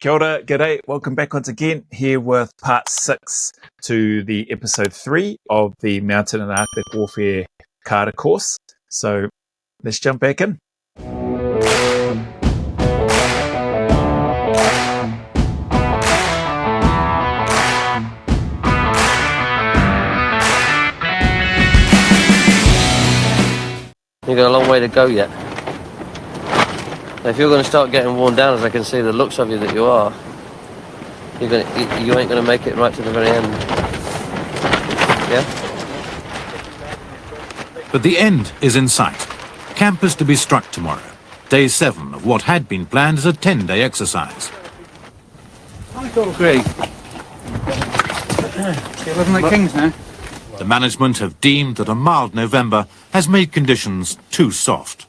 Kia ora, g'day, welcome back once again here with part 6 to the episode 3 of the Mountain and Arctic Warfare Cadre course. So let's jump back in. You've got a long way to go yet. If you're going to start getting worn down, as I can see the looks of you that you are, you ain't going to make it right to the very end. Yeah? But the end is in sight. Camp is to be struck tomorrow. Day 7 of what had been planned as a 10-day exercise. Great. You're living like kings now. The management have deemed that a mild November has made conditions too soft.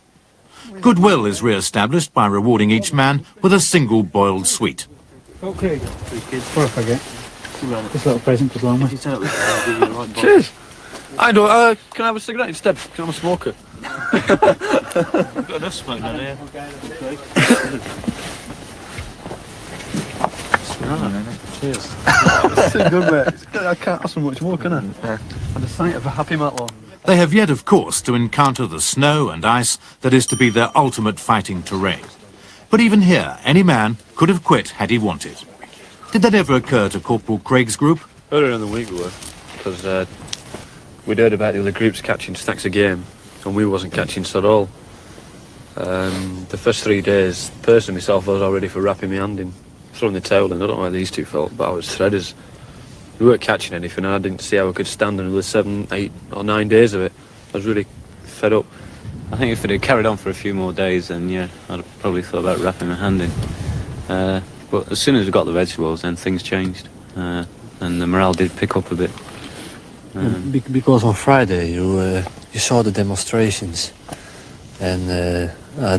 Goodwill is re-established by rewarding each man with a single boiled sweet. Okay. Before I forget, this little present to belong with. Cheers. I don't, can I have a cigarette instead? Can I have a smoker? Got enough smoke down here. Cheers. That's good, mate. I can't ask for much more, can I? And the sight of a happy matlock. They have yet, of course, to encounter the snow and ice that is to be their ultimate fighting terrain. But even here, any man could have quit had he wanted. Did that ever occur to Corporal Craig's group? Earlier in the week we were, because we'd heard about the other groups catching stacks of game, and we wasn't catching so at all. The first 3 days, personally myself, I was all ready for wrapping my hand in, throwing the towel in. I don't know how these two felt, but I was threaders. We weren't catching anything, and I didn't see how I could stand another 7, 8 or 9 days of it. I was really fed up. I think if it had carried on for a few more days, then yeah, I'd have probably thought about wrapping my hand in. But as soon as we got the vegetables, then things changed, and the morale did pick up a bit. Because on Friday you saw the demonstrations, and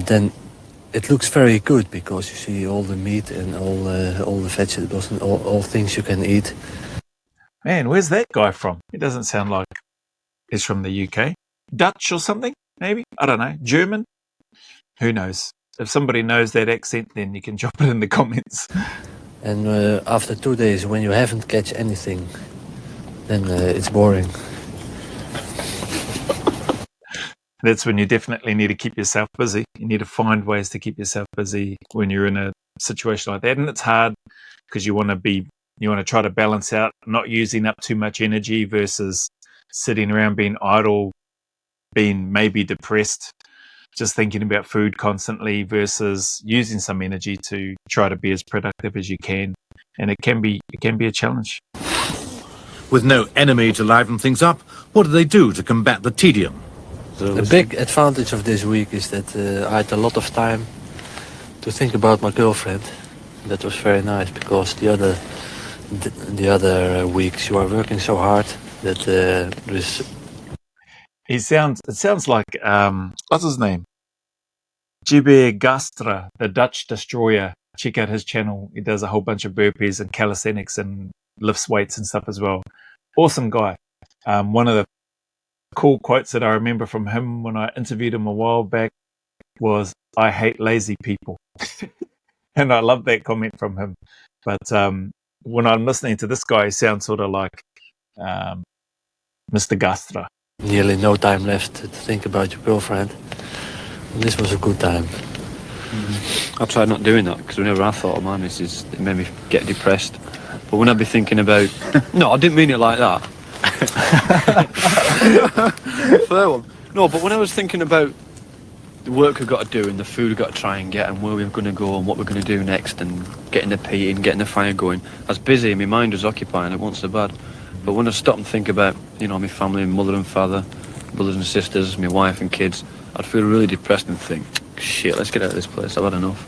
then it looks very good because you see all the meat and all the vegetables and all things you can eat. Man, where's that guy from? He doesn't sound like he's from the UK. Dutch or something, maybe? I don't know. German? Who knows? If somebody knows that accent, then you can drop it in the comments. And after 2 days, when you haven't catch anything, then it's boring. That's when you definitely need to keep yourself busy. You need to find ways to keep yourself busy when you're in a situation like that. And it's hard because you want to try to balance out not using up too much energy versus sitting around being idle, being maybe depressed, just thinking about food constantly versus using some energy to try to be as productive as you can. And it can be a challenge. With no enemy to liven things up, what do they do to combat the tedium? The big advantage of this week is that I had a lot of time to think about my girlfriend. That was very nice because the other weeks you are working so hard that It sounds like what's his name? Jibe Gastra, the Dutch destroyer. Check out his channel. He does a whole bunch of burpees and calisthenics and lifts weights and stuff as well. Awesome guy. One of the cool quotes that I remember from him when I interviewed him a while back was, "I hate lazy people." And I love that comment from him. But when I'm listening to this guy, he sounds sort of like Mr. Gastra. nearly no time left to think about your girlfriend. And this was a good time. I tried not doing that because whenever I thought of my missus, it made me get depressed. But when I'd be thinking about... No, I didn't mean it like that. Fair one. No, but when I was thinking about the work we've got to do and the food we've got to try and get and where we're going to go and what we're going to do next and getting the peat and getting the fire going, I was busy and my mind was occupying. It wasn't so bad. But when I stop and think about, my family, mother and father, brothers and sisters, my wife and kids, I'd feel really depressed and think, shit, let's get out of this place. I've had enough.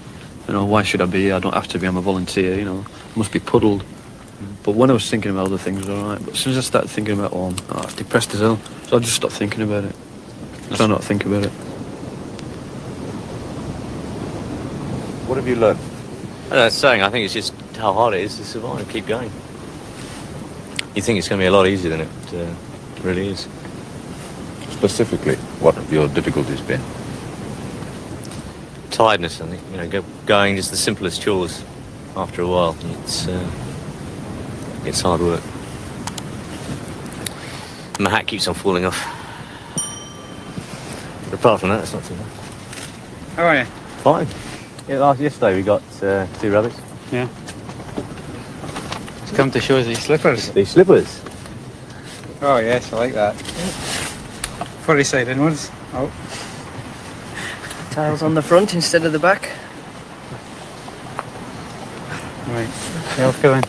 Why should I be here? I don't have to be. I'm a volunteer. I must be puddled. But when I was thinking about other things, it was all right. But as soon as I started thinking about home, I was depressed as hell. So I just stopped thinking about it. Try not to think about it. What have you learned? I think it's just how hard it is to survive and keep going. You think it's going to be a lot easier than it really is. Specifically, what have your difficulties been? Tiredness, I think. Going just the simplest chores. after a while. It's hard work. My hat keeps on falling off. But apart from that, it's not too bad. How are you? Fine. Yeah, yesterday we got 2 rabbits. Yeah. He's come to show us his slippers. These slippers. Oh yes, I like that. Furry side inwards. Oh. Tails on the front instead of the back. Right. Yeah, feeling.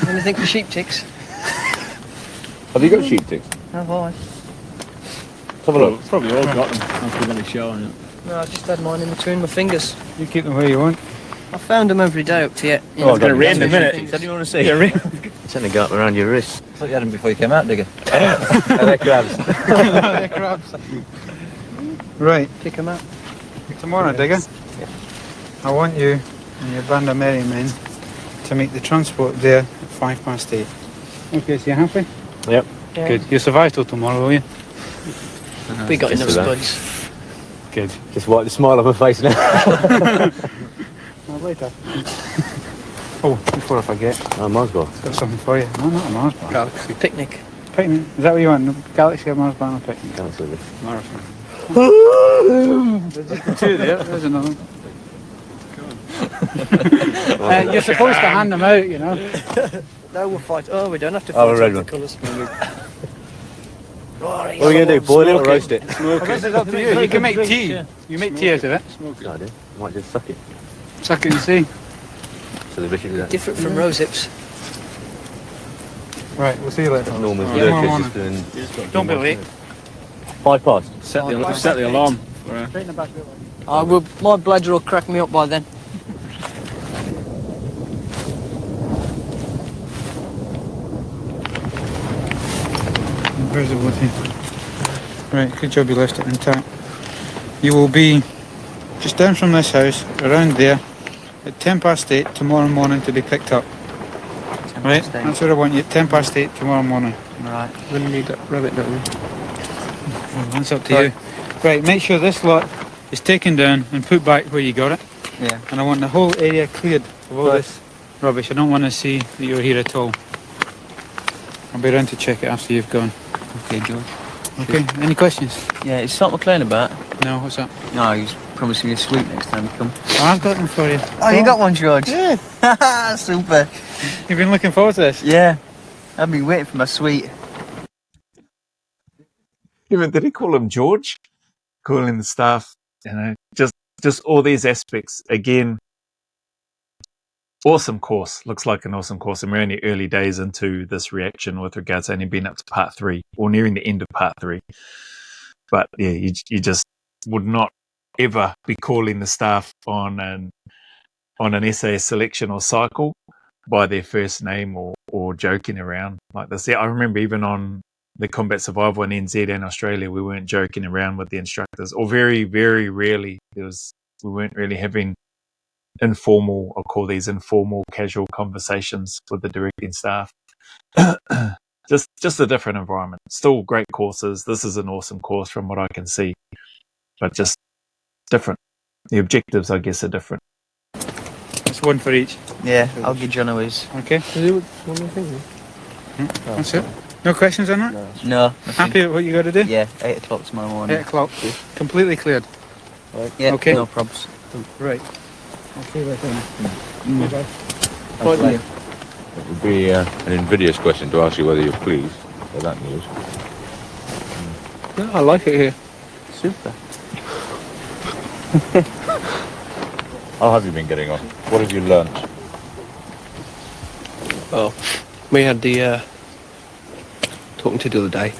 Anything for sheep ticks? Have you got sheep ticks? Have I? Have a look. Probably all got them after when showing it. No, I just had mine in between my fingers. You keep them where you want. I found them every day up to yet. Oh, it's going to rain in a minute. Things. What do you want to say? It's only got around your wrist. I thought you had them before you came out, digger. They're crabs. They're crabs. Right. Pick them up. Tomorrow, Digger, I want you and your band of merry men to meet the transport there at 8:05. Okay, so you happy? Yep. Yeah. Good. You'll survive till tomorrow, will you? We got enough Just about. spuds. Good. Just wipe the smile off my face now. Well, later. Oh, before I forget, Oh, Mars bar. I've got something for you. No, not a Mars bar. Galaxy picnic. Picnic. Is that what you want? Galaxy or Mars bar or picnic? Absolutely. Marathon. There's just the two there. There's another one. You're supposed to hand them out, you know. No, we'll fight. Oh, we don't have to Oh, fight a red over one. the colours. What are you going to do? Boil it or roast it? Well, this is up to you. You can make tea. You make tea out of it. No, I do. I might just suck it. Suck it and see. So the bishop is that. Different from rose hips. Right, we'll see you later. Normal Yeah, tomorrow just doing Don't be late. 5 past. Set the alarm. Straight in the back. My bladder will crack me up by then. Where's the wood here? Right, good job you left it intact. You will be just down from this house, around there, at 8:10 tomorrow morning to be picked up. Right? That's what I want you, at 8:10 tomorrow morning. Right. We're going to need that rabbit, don't we? Well, that's up to you. Right, make sure this lot is taken down and put back where you got it. Yeah. And I want the whole area cleared of all this rubbish. I don't want to see that you're here at all. I'll be around to check it after you've gone. Okay, George. Okay, any questions? Yeah, is Salt McLean about? No, what's up? No, he's promising you a sweet next time you come. Oh, I've got them for you. Oh, you got one, George? Yeah. Super. You've been looking forward to this? Yeah. I've been waiting for my sweet. Even did he call him George? Calling the staff, you know, just all these aspects. Again, awesome course. Looks like an awesome course. And we're only early days into this reaction with regards to only being up to part 3 or nearing the end of part 3. But yeah, you just would not ever be calling the staff on an SAS selection or cycle by their first name or joking around like this. Yeah, I remember even on the combat survival in NZ and Australia, we weren't joking around with the instructors, or very, very rarely we weren't really having informal, I'll call these informal, casual conversations with the directing staff. just a different environment. Still great courses. This is an awesome course from what I can see, but just different. The objectives, I guess, are different. It's one for each. Yeah, I'll give Jono his. Okay. That's it. No questions on that? No. Happy with what you got to do? Yeah, 8 o'clock tomorrow morning. 8 o'clock. Completely cleared. Yeah, Okay. no probs. Right. I'll see you later. Bye. It would be an invidious question to ask you whether you're pleased with that news. No, I like it here. Super. How have you been getting on? What have you learnt? Well, we had the talking to the other day.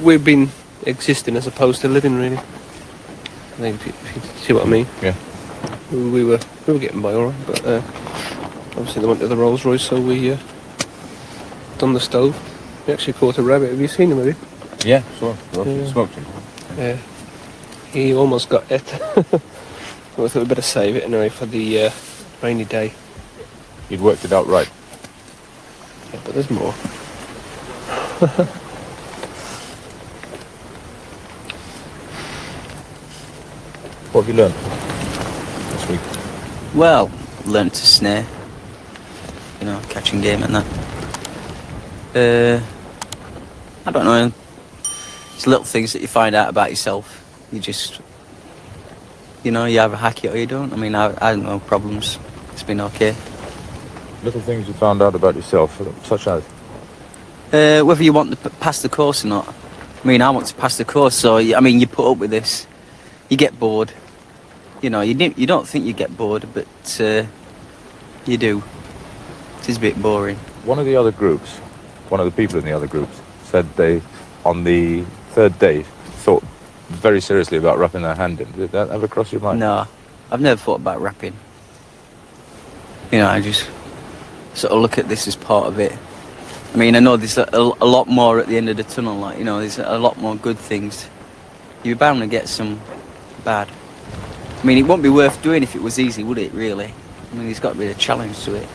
We've been existing as opposed to living, really. I think if you see what I mean. Yeah. We were getting by all right, but obviously they went to the Rolls Royce, so we done the stove. We actually caught a rabbit. Have you seen him, have you? Yeah, sure. Yeah. Smoked him. Yeah. He almost got it. So I thought we'd better save it anyway for the rainy day. You'd worked it out right. Yeah, but there's more. What have you learnt this week? Well, learn to snare. You know, catching game and that. I don't know. It's little things that you find out about yourself. You just, you know, you either hack it or you don't. I mean, I had no problems. It's been okay. Little things you found out about yourself, such as? Whether you want to pass the course or not. I mean, I want to pass the course, so, I mean, you put up with this. You get bored. You know, you don't think you get bored, but you do. It is a bit boring. One of the other groups, one of the people in the other groups, said they, on the third day, thought very seriously about wrapping their hand in. Did that ever cross your mind? No, I've never thought about rapping. You know, I just sort of look at this as part of it. I mean, I know there's a lot more at the end of the tunnel, like, you know, there's a lot more good things. You're bound to get some bad. I mean, it wouldn't be worth doing if it was easy, would it, really? I mean, there's got to be a challenge to it.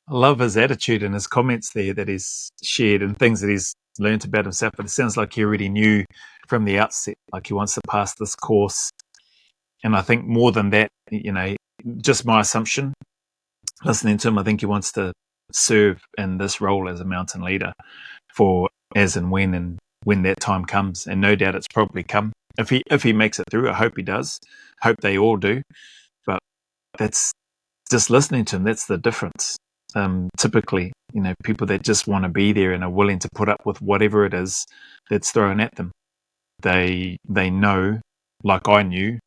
I love his attitude and his comments there that he's shared and things that he's learnt about himself, but it sounds like he already knew from the outset, like he wants to pass this course. And I think more than that, you know, just my assumption, listening to him, I think he wants to serve in this role as a mountain leader for as and when that time comes. And no doubt it's probably come. If he makes it through, I hope he does. Hope they all do. But that's just listening to him, that's the difference. Typically, you know, people that just want to be there and are willing to put up with whatever it is that's thrown at them. They know, like I knew,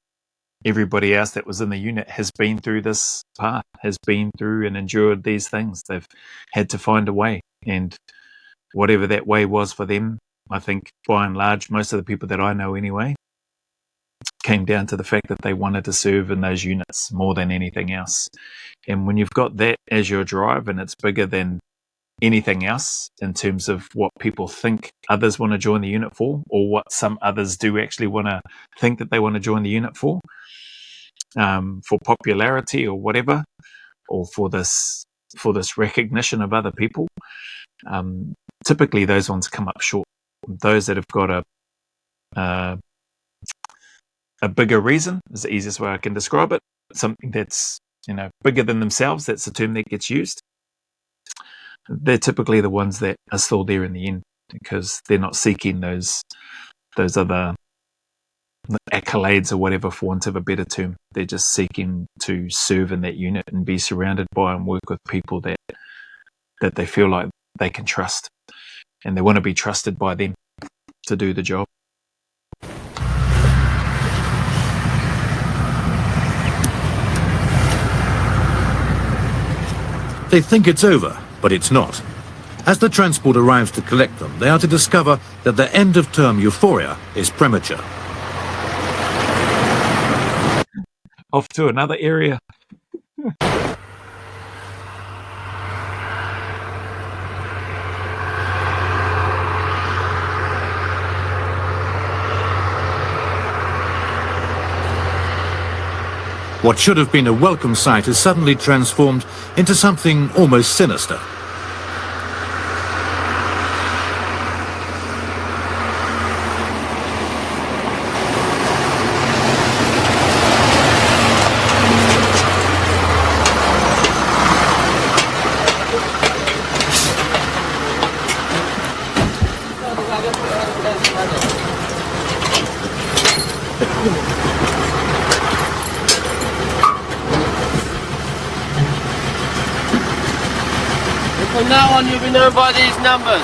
everybody else that was in the unit has been through this path, has been through and endured these things. They've had to find a way. And whatever that way was for them, I think by and large, most of the people that I know anyway, came down to the fact that they wanted to serve in those units more than anything else. And when you've got that as your drive and it's bigger than anything else in terms of what people think others want to join the unit for, or what some others do actually want to think that they want to join the unit for popularity or whatever, or for this recognition of other people, typically those ones come up short. Those that have got a bigger reason is the easiest way I can describe it. Something that's, you know, bigger than themselves. That's the term that gets used. They're typically the ones that are still there in the end because they're not seeking those other accolades or whatever, for want of a better term. They're just seeking to serve in that unit and be surrounded by and work with people that they feel like they can trust, and they want to be trusted by them to do the job. They think it's over, but it's not. As the transport arrives to collect them, they are to discover that their end-of-term euphoria is premature. Off to another area. What should have been a welcome sight is suddenly transformed into something almost sinister. From now on, you'll be known by these numbers.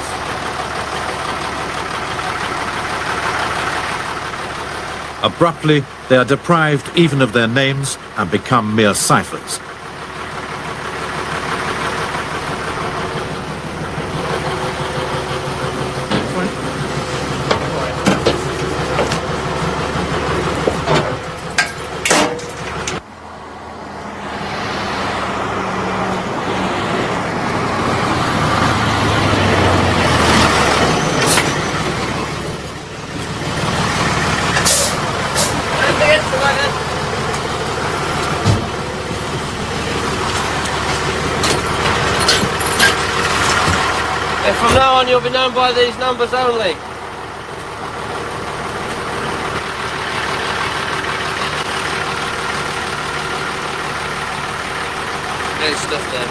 Abruptly, they are deprived even of their names and become mere ciphers. From now on, you'll be known by these numbers only. Great stuff there.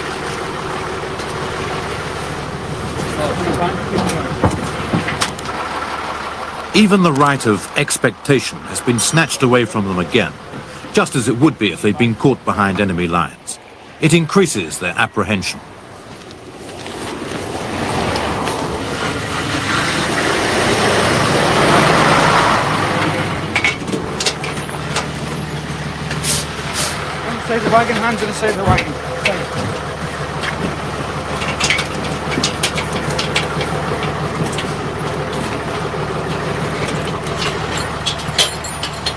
Even the right of expectation has been snatched away from them again, just as it would be if they'd been caught behind enemy lines. It increases their apprehension. Inside the wagon, hands inside the wagon.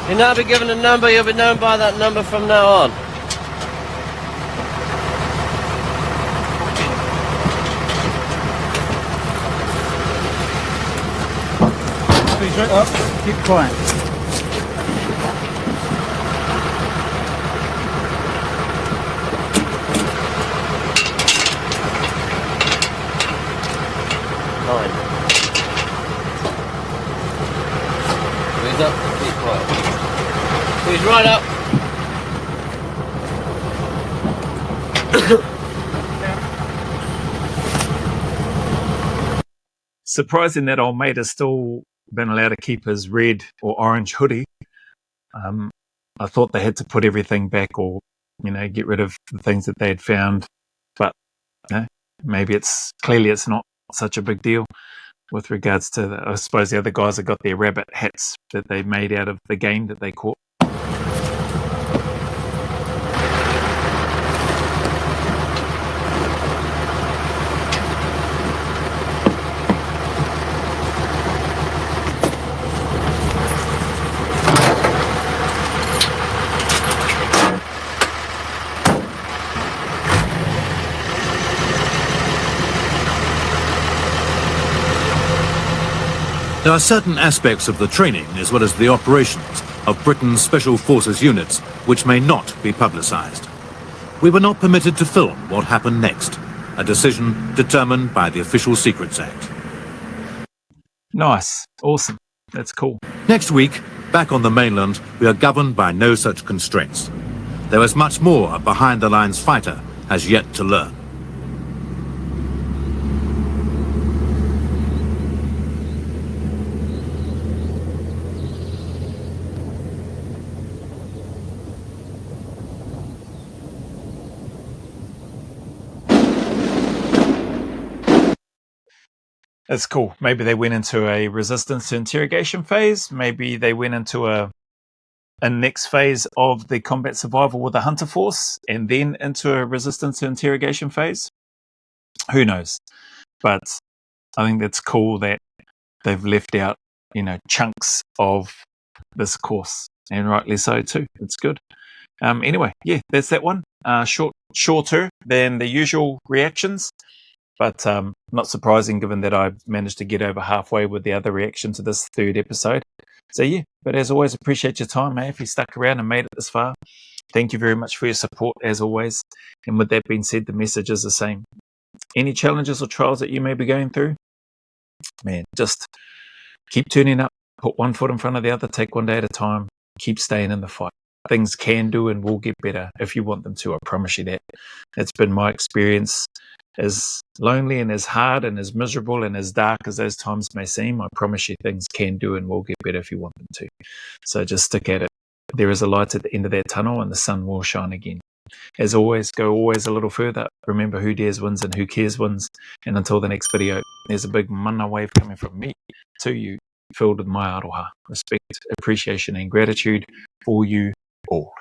You'll now be given a number, you'll be known by that number from now on. Please right up, keep quiet. He's up, keep quiet. He's right up. Surprising that old mate has still been allowed to keep his red or orange hoodie. I thought they had to put everything back or, get rid of the things that they had found. But maybe it's not such a big deal with regards to, I suppose the other guys have got their rabbit hats that they made out of the game that they caught. There are certain aspects of the training as well as the operations of Britain's Special Forces units which may not be publicised. We were not permitted to film what happened next, a decision determined by the Official Secrets Act. Nice. Awesome. That's cool. Next week, back on the mainland, we are governed by no such constraints. There is much more a behind-the-lines fighter has yet to learn. That's cool. Maybe they went into a resistance to interrogation phase. Maybe they went into a next phase of the combat survival with a hunter force and then into a resistance to interrogation phase. Who knows? But I think that's cool that they've left out, chunks of this course, and rightly so too. It's good. Anyway, that's that one. Shorter than the usual reactions. But not surprising given that I managed to get over halfway with the other reaction to this third episode. So but as always, appreciate your time, if you stuck around and made it this far. Thank you very much for your support, as always. And with that being said, the message is the same. Any challenges or trials that you may be going through, man, just keep turning up, put one foot in front of the other, take one day at a time, keep staying in the fight. Things can do and will get better if you want them to, I promise you that. That's been my experience. As lonely and as hard and as miserable and as dark as those times may seem, I promise you things can do and will get better if you want them to. So just stick at it. There is a light at the end of that tunnel and the sun will shine again. As always, go always a little further. Remember, who dares wins and who cares wins. And until the next video, there's a big mana wave coming from me to you, filled with my aroha, respect, appreciation and gratitude for you all.